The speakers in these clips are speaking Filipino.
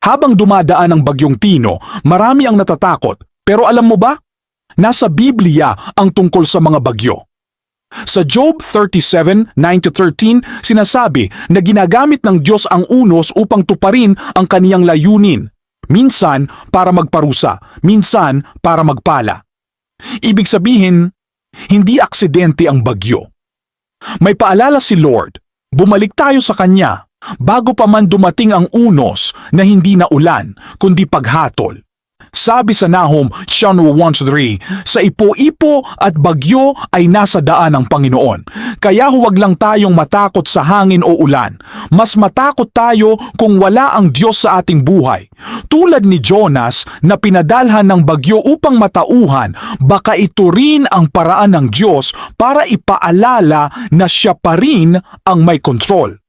Habang dumadaan ang bagyong Tino, marami ang natatakot. Pero alam mo ba? Nasa Biblia ang tungkol sa mga bagyo. Sa Job 37:9-13, sinasabi na ginagamit ng Diyos ang unos upang tuparin ang kaniyang layunin. Minsan para magparusa, minsan para magpala. Ibig sabihin, hindi aksidente ang bagyo. May paalala si Lord, bumalik tayo sa Kanya bago pa man dumating ang unos na hindi na ulan, kundi paghatol. Sabi sa Nahum 1:3, sa ipo-ipo at bagyo ay nasa daan ng Panginoon. Kaya huwag lang tayong matakot sa hangin o ulan. Mas matakot tayo kung wala ang Diyos sa ating buhay. Tulad ni Jonas na pinadalhan ng bagyo upang matauhan, baka ito rin ang paraan ng Diyos para ipaalala na siya pa rin ang may kontrol.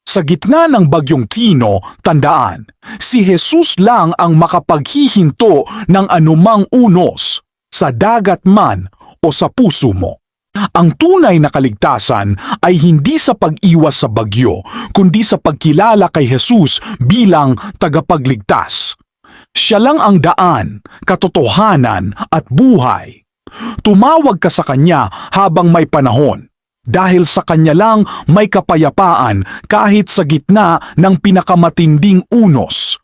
Sa gitna ng bagyong Tino, tandaan, si Jesus lang ang makapaghihinto ng anumang unos, sa dagat man o sa puso mo. Ang tunay na kaligtasan ay hindi sa pag-iwas sa bagyo, kundi sa pagkilala kay Jesus bilang tagapagligtas. Siya lang ang daan, katotohanan at buhay. Tumawag ka sa Kanya habang may panahon. Dahil sa Kanya lang may kapayapaan kahit sa gitna ng pinakamatinding unos.